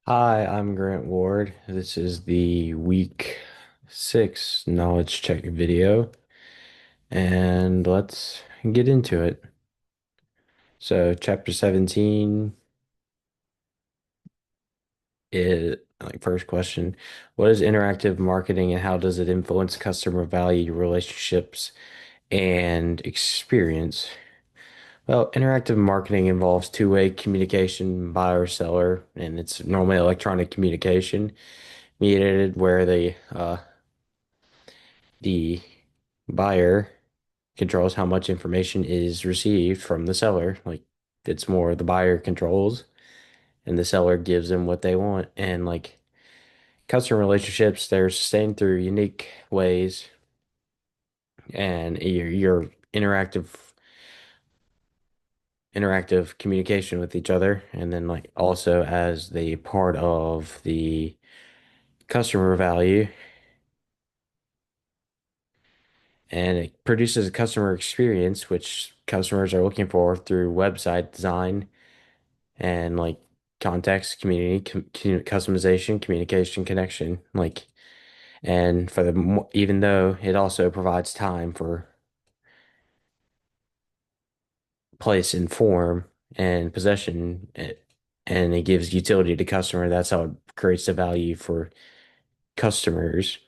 Hi, I'm Grant Ward. This is the week 6 knowledge check video, and let's get into it. So, chapter 17 is like first question, what is interactive marketing and how does it influence customer value, relationships, and experience? Well, interactive marketing involves two-way communication, buyer seller, and it's normally electronic communication mediated where the buyer controls how much information is received from the seller. Like it's more the buyer controls and the seller gives them what they want. And like customer relationships, they're sustained through unique ways and your interactive communication with each other. And then like also as the part of the customer value and it produces a customer experience which customers are looking for through website design and like context, community, customization, communication, connection. Like, and for even though it also provides time for place and form and possession, and it gives utility to customer. That's how it creates the value for customers.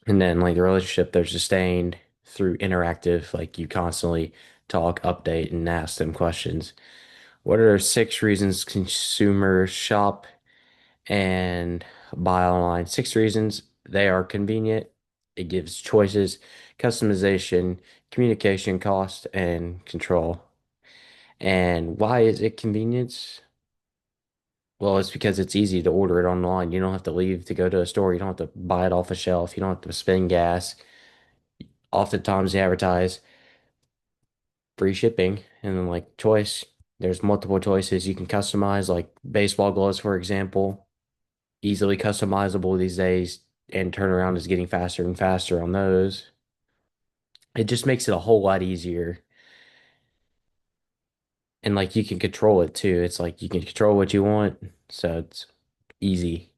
And then like the relationship, they're sustained through interactive, like you constantly talk, update, and ask them questions. What are 6 reasons consumers shop and buy online? 6 reasons: they are convenient, it gives choices, customization, communication, cost, and control. And why is it convenience? Well, it's because it's easy to order it online. You don't have to leave to go to a store. You don't have to buy it off a shelf. You don't have to spend gas. Oftentimes they advertise free shipping and then like choice. There's multiple choices you can customize, like baseball gloves, for example, easily customizable these days, and turnaround is getting faster and faster on those. It just makes it a whole lot easier. And like you can control it too. It's like you can control what you want, so it's easy.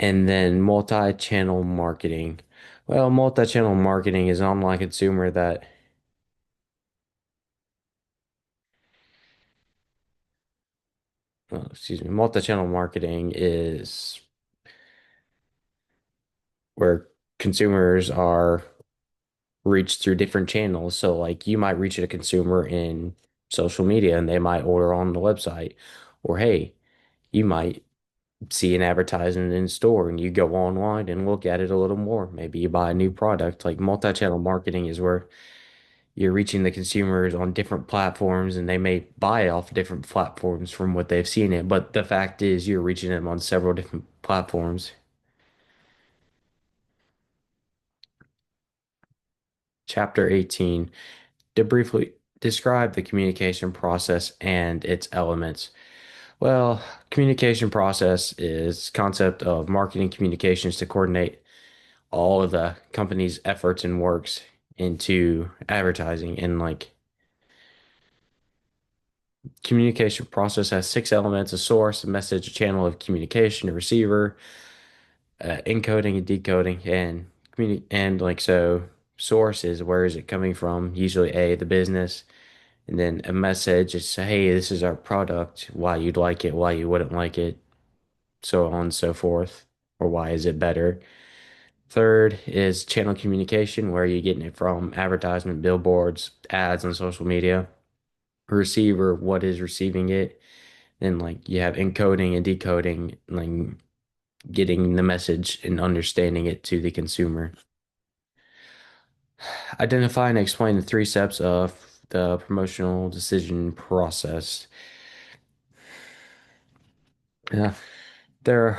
And then multi-channel marketing. Well, multi-channel marketing is an online consumer that, well, excuse me, multi-channel marketing is where consumers are reached through different channels. So like you might reach a consumer in social media and they might order on the website. Or hey, you might see an advertisement in store and you go online and look at it a little more. Maybe you buy a new product. Like multi-channel marketing is where you're reaching the consumers on different platforms and they may buy off different platforms from what they've seen it. But the fact is you're reaching them on several different platforms. Chapter 18. To briefly describe the communication process and its elements. Well, communication process is concept of marketing communications to coordinate all of the company's efforts and works into advertising. And like communication process has 6 elements: a source, a message, a channel of communication, a receiver, encoding and decoding, and and like so source is where is it coming from? Usually the business. And then a message is, hey, this is our product, why you'd like it, why you wouldn't like it, so on and so forth, or why is it better. Third is channel communication, where you're getting it from: advertisement, billboards, ads on social media. Receiver, what is receiving it. Then like you have encoding and decoding, like getting the message and understanding it to the consumer. Identify and explain the 3 steps of the promotional decision process. Yeah, there are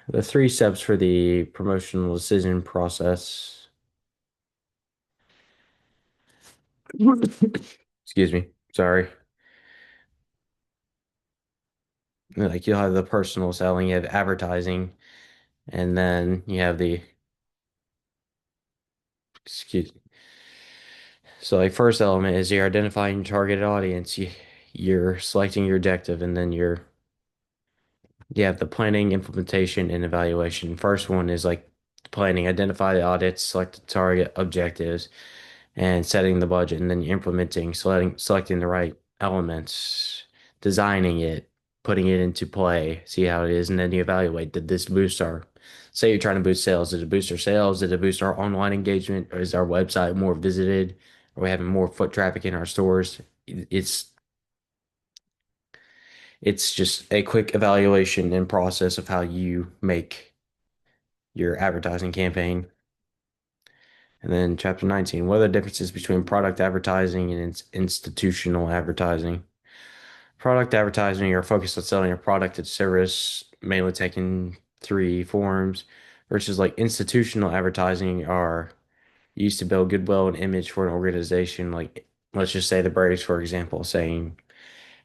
the 3 steps for the promotional decision process. Excuse me. Sorry. Like you'll have the personal selling, you have advertising, and then you have the, excuse me. So like first element is you're identifying your targeted audience. You're selecting your objective, and then you're You have the planning, implementation, and evaluation. First one is like planning, identify the audits, select the target objectives, and setting the budget, and then you're implementing, selecting the right elements, designing it, putting it into play, see how it is, and then you evaluate. Did this boost our, say you're trying to boost sales, did it boost our sales? Did it boost our online engagement? Or is our website more visited? Are we having more foot traffic in our stores? It's it's just a quick evaluation and process of how you make your advertising campaign. And then chapter 19, what are the differences between product advertising and institutional advertising? Product advertising are focused on selling a product and service, mainly taking three forms, versus like institutional advertising are used to build goodwill and image for an organization. Like, let's just say the Braves, for example, saying,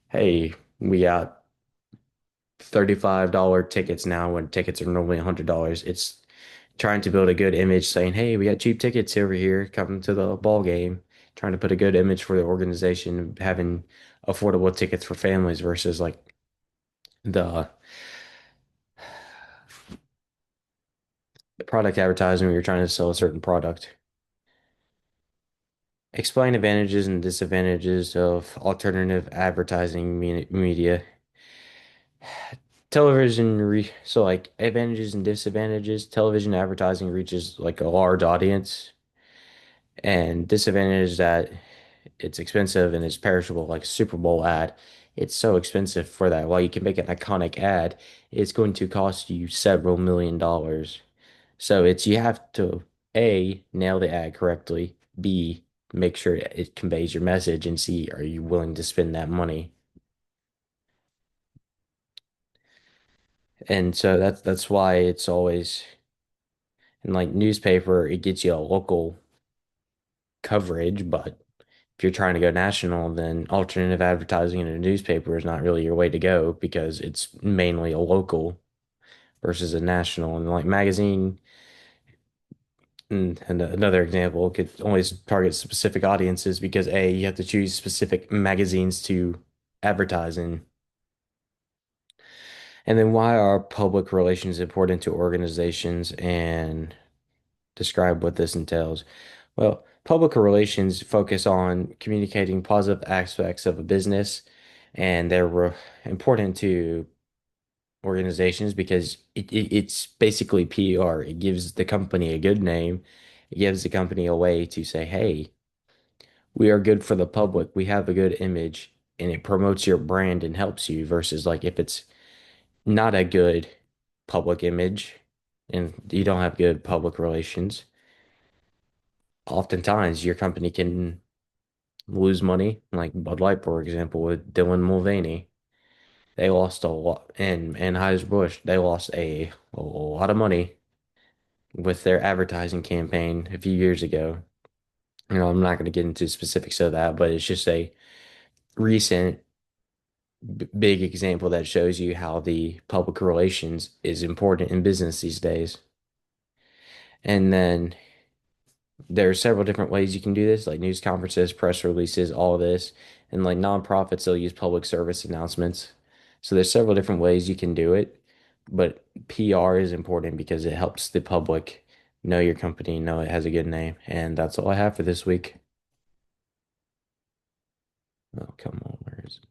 hey, we got $35 tickets now when tickets are normally $100. It's trying to build a good image saying, hey, we got cheap tickets over here, come to the ball game, trying to put a good image for the organization, having affordable tickets for families versus like the product advertising where you're trying to sell a certain product. Explain advantages and disadvantages of alternative advertising media. So like advantages and disadvantages. Television advertising reaches like a large audience, and disadvantage that it's expensive and it's perishable, like a Super Bowl ad. It's so expensive for that. While you can make an iconic ad, it's going to cost you several million dollars. So it's you have to A, nail the ad correctly, B, make sure it conveys your message, and C, are you willing to spend that money? And so that's why it's always in like newspaper, it gets you a local coverage, but if you're trying to go national, then alternative advertising in a newspaper is not really your way to go because it's mainly a local versus a national. And like magazine, and another example could only target specific audiences because A, you have to choose specific magazines to advertise in. And then why are public relations important to organizations and describe what this entails? Well, public relations focus on communicating positive aspects of a business, and important to organizations because it's basically PR. It gives the company a good name. It gives the company a way to say, hey, we are good for the public. We have a good image, and it promotes your brand and helps you versus like if it's not a good public image and you don't have good public relations, oftentimes your company can lose money, like Bud Light, for example, with Dylan Mulvaney. They lost a lot, and Anheuser-Busch, they lost a lot of money with their advertising campaign a few years ago. I'm not going to get into specifics of that, but it's just a recent big example that shows you how the public relations is important in business these days. And then there are several different ways you can do this, like news conferences, press releases, all of this. And like nonprofits, they'll use public service announcements. So there's several different ways you can do it, but PR is important because it helps the public know your company, know it has a good name. And that's all I have for this week. Oh, come on, where is it?